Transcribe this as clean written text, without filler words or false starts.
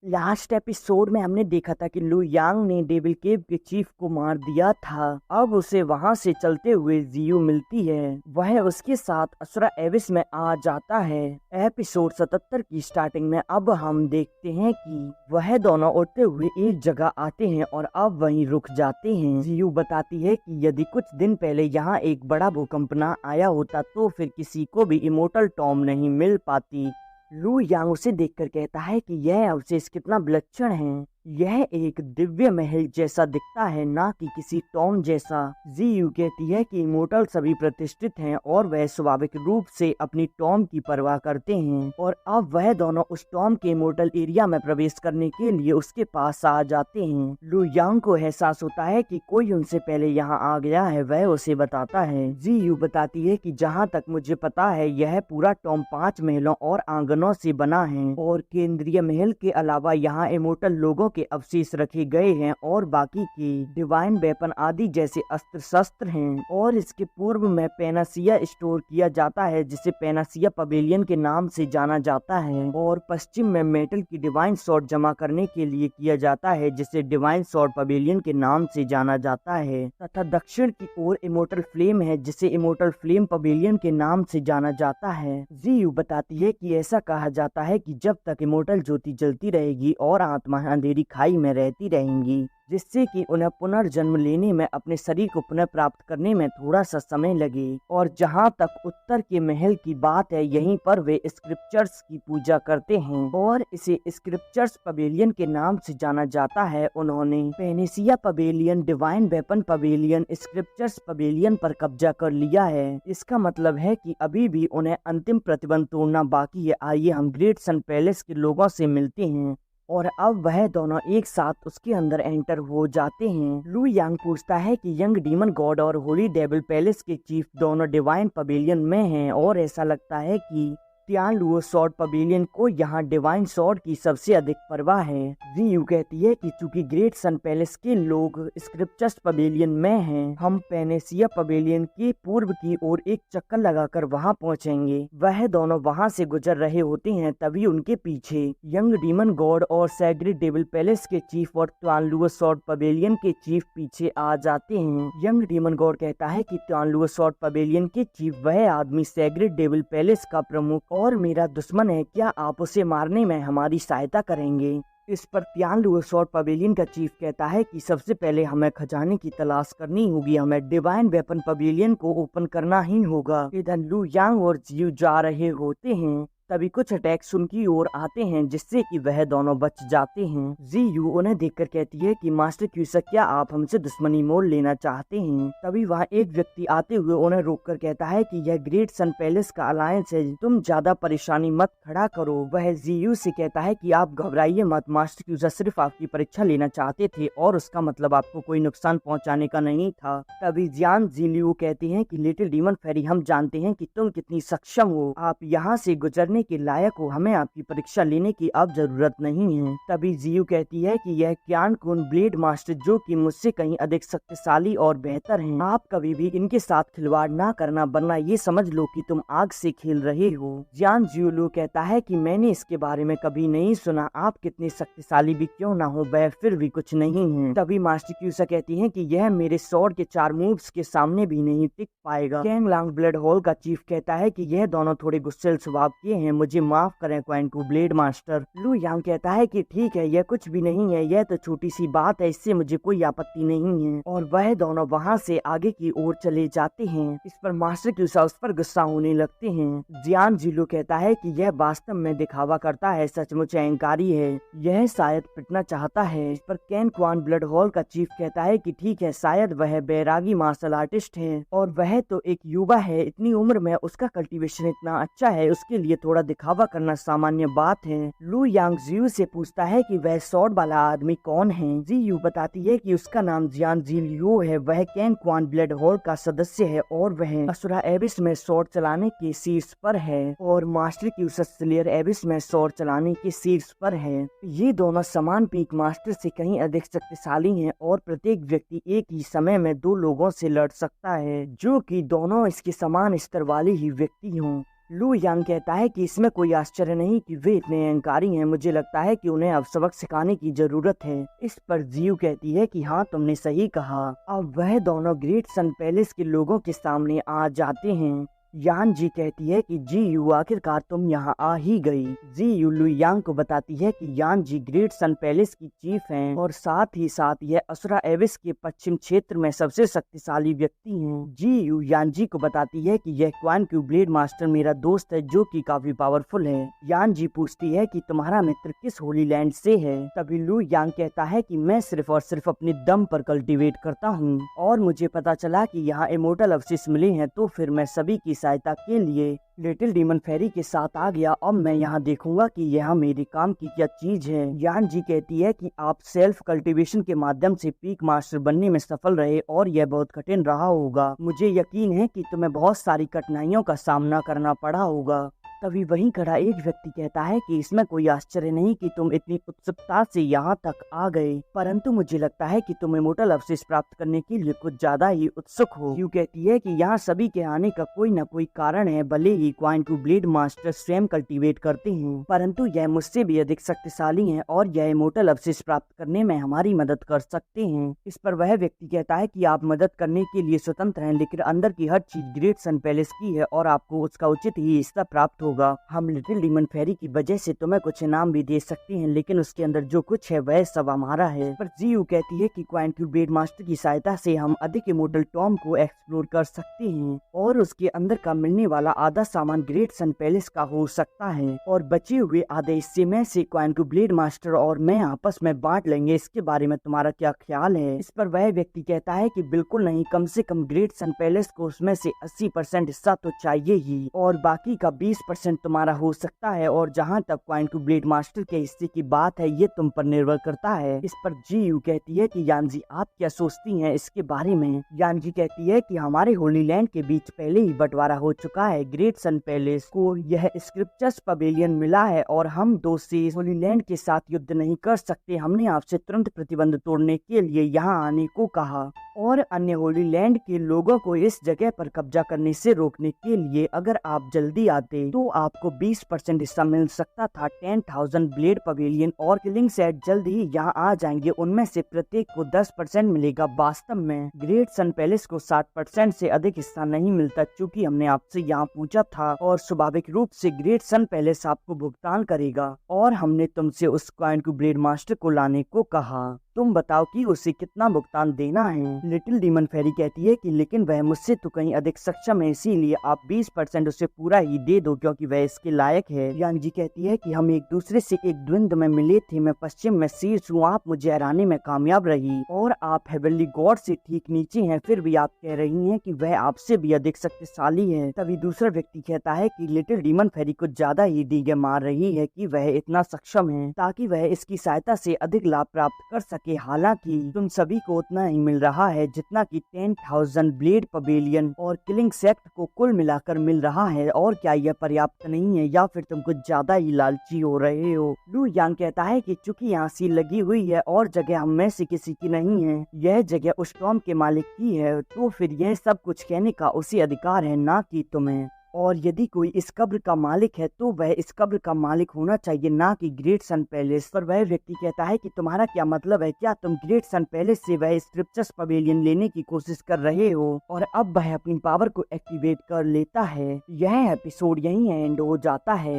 Last episode में हमने देखा था कि लू यांग ने डेविल केव के चीफ को मार दिया था। अब उसे वहां से चलते हुए जियो मिलती है। वह उसके साथ असुरा एविस में आ जाता है। एपिसोड 77 की स्टार्टिंग में अब हम देखते हैं कि वह दोनों उड़ते हुए एक जगह आते हैं और अब वहीं रुक जाते हैं। जियो बताती है कि यदि कुछ दिन पहले यहाँ एक बड़ा भूकंप ना आया होता तो फिर किसी को भी इमोर्टल टॉम नहीं मिल पाती। लू यांग उसे देखकर कहता है कि यह अवशेष कितना विलक्षण है। यह एक दिव्य महल जैसा दिखता है, ना कि किसी टॉम जैसा। जी यू कहती है कि इमोर्टल सभी प्रतिष्ठित हैं और वह स्वाभाविक रूप से अपनी टॉम की परवाह करते हैं। और अब वह दोनों उस टॉम के इमोर्टल एरिया में प्रवेश करने के लिए उसके पास आ जाते हैं। लू यांग को एहसास होता है कि कोई उनसे पहले यहाँ आ गया है। वह उसे बताता है। जी यू बताती है कि जहाँ तक मुझे पता है यह पूरा टॉम 5 महलों और आंगनों से बना है और केंद्रीय महल के अलावा यहाँ इमोर्टल लोगों के अवशेष रखे गए हैं और बाकी के डिवाइन वेपन आदि जैसे अस्त्र शस्त्र हैं। और इसके पूर्व में पेनासिया स्टोर किया जाता है जिसे पेनासिया पवेलियन के नाम से जाना जाता है। और पश्चिम में मेटल की डिवाइन स्वॉर्ड जमा करने के लिए किया जाता है जिसे डिवाइन स्वॉर्ड पवेलियन के नाम से जाना जाता है। तथा दक्षिण की ओर इमोर्टल फ्लेम है जिसे इमोर्टल फ्लेम पवेलियन के नाम से जाना जाता है। जी यू बताती है कि ऐसा कहा जाता है कि जब तक इमोर्टल ज्योति जलती रहेगी और आत्मा अंधेरी खाई में रहती रहेंगी, जिससे कि उन्हें पुनर्जन्म लेने में अपने शरीर को पुनः प्राप्त करने में थोड़ा सा समय लगे। और जहाँ तक उत्तर के महल की बात है, यहीं पर वे स्क्रिप्चर्स की पूजा करते हैं और इसे स्क्रिप्चर्स पवेलियन के नाम से जाना जाता है। उन्होंने Panacea pavilion, divine weapon pavilion, scriptures pavilion पर कब्जा कर लिया है। इसका मतलब है कि अभी भी उन्हें अंतिम प्रतिबंध तोड़ना बाकी है। आइए हम ग्रेट सन पैलेस के लोगों से मिलते हैं। और अब वह दोनों एक साथ उसके अंदर एंटर हो जाते हैं। लू यांग पूछता है कि यंग डीमन गॉड और होली डेविल पैलेस के चीफ दोनों डिवाइन पवेलियन में हैं और ऐसा लगता है कि तियान लुओ स्वॉर्ड पवेलियन को यहाँ डिवाइन स्वॉर्ड की सबसे अधिक परवाह है। जी यू कहती है कि चूंकि ग्रेट सन पैलेस के लोग स्क्रिप्चर्स पवेलियन में हैं, हम पेनेसिया पवेलियन के पूर्व की ओर एक चक्कर लगाकर वहाँ पहुँचेंगे। वह दोनों वहाँ से गुजर रहे होते हैं, तभी उनके पीछे यंग डीमन गॉड और सैग्रेड डेविल पैलेस के चीफ और तियान लुओ स्वॉर्ड पवेलियन के चीफ पीछे आ जाते हैं। यंग डीमन गॉड कहता है कि तियान लुओ स्वॉर्ड पवेलियन के चीफ वह आदमी सैग्रेड डेविल पैलेस का प्रमुख और मेरा दुश्मन है, क्या आप उसे मारने में हमारी सहायता करेंगे? इस पर तियान लुओ स्वॉर्ड पवेलियन का चीफ कहता है कि सबसे पहले हमें खजाने की तलाश करनी होगी, हमें डिवाइन वेपन पवेलियन को ओपन करना ही होगा। इधर लू यांग और जियो जा रहे होते हैं, तभी कुछ अटैक्स उनकी ओर आते हैं जिससे कि वह दोनों बच जाते हैं। जी यू उन्हें देखकर कहती है कि मास्टर क्यूसक, क्या आप हमसे दुश्मनी मोल लेना चाहते हैं? तभी वहाँ एक व्यक्ति आते हुए उन्हें रोककर कहता है कि यह ग्रेट सन पैलेस का अलायंस है, तुम ज्यादा परेशानी मत खड़ा करो। वह जी यू से कहता है कि आप घबराइए मत, मास्टर क्यूसक सिर्फ आपकी परीक्षा लेना चाहते थे और उसका मतलब आपको कोई नुकसान पहुँचाने का नहीं था। तभी जियान जिलियो कहती है कि लिटिल डीमन फेरी, हम जानते हैं कि तुम कितनी सक्षम हो, आप यहाँ से गुजरने के लायक हो, हमें आपकी परीक्षा लेने की अब जरूरत नहीं है। तभी जियो कहती है कि यह क्यान कुन ब्लेड मास्टर जो कि मुझसे कहीं अधिक शक्तिशाली और बेहतर हैं, आप कभी भी इनके साथ खिलवाड़ ना करना, वरना ये समझ लो कि तुम आग से खेल रहे हो। जियान जियोलू कहता है कि मैंने इसके बारे में कभी नहीं सुना, आप कितने शक्तिशाली भी क्यों ना हो वह फिर भी कुछ नहीं है। तभी मास्टर क्यूसा कहती है कि यह मेरे स्वॉर्ड के 4 मूव्स के सामने भी नहीं टिक पाएगा। कैंग लांग ब्लड हॉल का चीफ कहता है कि यह दोनों थोड़े गुस्सेल स्वभाव के हैं, मुझे माफ करें क्वाइंटू ब्लेड मास्टर। लू यांग कहता है कि ठीक है, यह कुछ भी नहीं है, यह तो छोटी सी बात है, इससे मुझे कोई आपत्ति नहीं है। और वह दोनों वहाँ से आगे की ओर चले जाते हैं। इस पर मास्टर क्यूसा उस पर गुस्सा होने लगते हैं। जियान जिलो कहता है कि यह वास्तव में दिखावा करता है, सचमुच अहंकारी है, यह शायद पिटना चाहता है। इस पर कैन क्वान ब्लड हॉल का चीफ कहता है कि ठीक है, शायद वह बैरागी मार्शल आर्टिस्ट है और वह तो एक युवा है, इतनी उम्र में उसका कल्टीवेशन इतना अच्छा है, उसके लिए थोड़ा दिखावा करना सामान्य बात है। लू यांग जियू से पूछता है कि वह स्वॉर्ड वाला आदमी कौन है। जियू बताती है कि उसका नाम जियान जिलियो है, वह कैन क्वान ब्लड हॉल का सदस्य है और वह असुरा एबिस में स्वॉर्ड चलाने के शीर्ष पर है और मास्टर क्यूसस स्लेयर एबिस में स्वॉर्ड चलाने के शीर्ष पर है। ये दोनों समान पीक मास्टर से कहीं अधिक शक्तिशाली हैं और प्रत्येक व्यक्ति एक ही समय में 2 लोगों से लड़ सकता है, जो कि दोनों इसके समान स्तर वाले ही व्यक्ति हों। लू यांग कहता है कि इसमें कोई आश्चर्य नहीं कि वे इतने अहंकारी हैं, मुझे लगता है कि उन्हें अब सबक सिखाने की जरूरत है। इस पर जियू कहती है कि हाँ, तुमने सही कहा। अब वह दोनों ग्रेट सन पैलेस के लोगों के सामने आ जाते हैं। यान जी कहती है कि जी यू, आखिरकार तुम यहाँ आ ही गई। जी यू लू यांग को बताती है कि यान जी ग्रेट सन पैलेस की चीफ हैं और साथ ही साथ यह असुरा एविस के पश्चिम क्षेत्र में सबसे शक्तिशाली व्यक्ति हैं। जी यू यान जी को बताती है कि यह क्वान क्यू ब्लेड मास्टर मेरा दोस्त है जो कि काफी पावरफुल है। यान जी पूछती है कि तुम्हारा मित्र किस होली लैंड से है। तभी लू यांग कहता है कि मैं सिर्फ और सिर्फ अपने दम पर कल्टीवेट करता हूँ और मुझे पता चला कि यहाँ इमोर्टल अवशेष मिले हैं, तो फिर मैं सभी की सहायता के लिए लिटिल डीमन फेरी के साथ आ गया। अब मैं यहाँ देखूंगा कि यह मेरे काम की क्या चीज है। यान जी कहती है कि आप सेल्फ कल्टीवेशन के माध्यम से पीक मास्टर बनने में सफल रहे और यह बहुत कठिन रहा होगा। मुझे यकीन है कि तुम्हें बहुत सारी कठिनाइयों का सामना करना पड़ा होगा। तभी वहीं खड़ा एक व्यक्ति कहता है कि इसमें कोई आश्चर्य नहीं कि तुम इतनी उत्सुकता से यहाँ तक आ गए, परंतु मुझे लगता है कि तुम इमोर्टल अवशेष प्राप्त करने के लिए कुछ ज्यादा ही उत्सुक हो। यू कहती है कि यहाँ सभी के आने का कोई न कोई कारण है। भले ही क्वाइन टू ब्लेड मास्टर स्वयं कल्टीवेट करते हैं, परंतु यह मुझसे भी अधिक शक्तिशाली है और यह इमोर्टल अवशेष प्राप्त करने में हमारी मदद कर सकते हैं। इस पर वह व्यक्ति कहता है कि आप मदद करने के लिए स्वतंत्र हैं, लेकिन अंदर की हर चीज ग्रेट सन पैलेस की है और आपको उसका उचित ही हिस्सा प्राप्त होगा। हम लिटिल डीमन फेरी की वजह से तुम्हें कुछ इनाम भी दे सकते हैं, लेकिन उसके अंदर जो कुछ है वह सब हमारा है। पर जीयू कहती है कि क्वाइन क्यू ब्लेड मास्टर की सहायता से हम अधिक इमोर्टल टॉम को एक्सप्लोर कर सकते हैं और उसके अंदर का मिलने वाला आधा सामान ग्रेट सन पैलेस का हो सकता है और बचे हुए आधे हिस्से में से क्वाइन क्यू ब्लेड मास्टर और मैं आपस में बांट लेंगे। इसके बारे में तुम्हारा क्या ख्याल है। इस पर वह व्यक्ति कहता है कि बिल्कुल नहीं, कम से कम ग्रेट सन पैलेस को उसमें से 80% हिस्सा तो चाहिए ही और बाकी का 20% तुम्हारा हो सकता है। और जहाँ तक क्वाइन टू ब्लेड मास्टर के हिस्से की बात है, ये तुम पर निर्भर करता है। इस पर जी यू कहती है कि यानजी आप क्या सोचती हैं इसके बारे में। यानजी कहती है कि हमारे होली लैंड के बीच पहले ही बंटवारा हो चुका है। ग्रेट सन पैलेस को यह स्क्रिप्चर्स पवेलियन मिला है और हम दो से होली लैंड के साथ युद्ध नहीं कर सकते। हमने आपसे तुरंत प्रतिबंध तोड़ने के लिए यहाँ आने को कहा और अन्य होली लैंड के लोगों को इस जगह पर कब्जा करने से रोकने के लिए अगर आप जल्दी आते तो आपको 20% हिस्सा मिल सकता था। 10,000 ब्लेड पवेलियन और किलिंग सेट जल्द ही यहाँ आ जाएंगे, उनमें से प्रत्येक को 10% मिलेगा। वास्तव में ग्रेट सन पैलेस को 60% से अधिक हिस्सा नहीं मिलता, चूँकि हमने आपसे यहाँ पूछा था और स्वाभाविक रूप से ग्रेट सन पैलेस आपको भुगतान करेगा और हमने तुमसे उस क्वाइन टू ब्लेड मास्टर को लाने को कहा। तुम बताओ कि उसे कितना भुगतान देना है। लिटिल डीमन फेरी कहती है कि लेकिन वह मुझसे तो कहीं अधिक सक्षम है, इसीलिए आप 20% उसे पूरा ही दे दो क्योंकि वह इसके लायक है। यांग जी कहती है कि हम एक दूसरे से एक द्वंद्व में मिले थे, मैं पश्चिम में शीर्ष हूँ, आप मुझे हराने में कामयाब रही और आप हेवनली गॉड से ठीक नीचे हैं, फिर भी आप कह रही हैं कि वह आपसे भी अधिक शक्तिशाली है। तभी दूसरा व्यक्ति कहता है कि लिटिल डीमन फेरी को ज्यादा ही डीगे मार रही है कि वह इतना सक्षम है ताकि वह इसकी सहायता से अधिक लाभ प्राप्त कर सके। हालांकि तुम सभी को उतना ही मिल रहा है जितना कि 10,000 ब्लेड पवेलियन और किलिंग सेक्ट को कुल मिलाकर मिल रहा है। और क्या यह पर्याप्त नहीं है या फिर तुम कुछ ज्यादा ही लालची हो रहे हो। लू यांग कहता है कि चूंकि यहाँ सील लगी हुई है और जगह हम में से किसी की नहीं है, यह जगह उस टॉम के मालिक की है, तो फिर यह सब कुछ कहने का उसी अधिकार है, ना कि तुम्हें। और यदि कोई इस कब्र का मालिक है तो वह इस कब्र का मालिक होना चाहिए, ना कि ग्रेट सन पैलेस। पर वह व्यक्ति कहता है कि तुम्हारा क्या मतलब है, क्या तुम ग्रेट सन पैलेस से वह स्क्रिप्चर्स पवेलियन लेने की कोशिश कर रहे हो। और अब वह अपनी पावर को एक्टिवेट कर लेता है। यह एपिसोड यहीं एंड हो जाता है।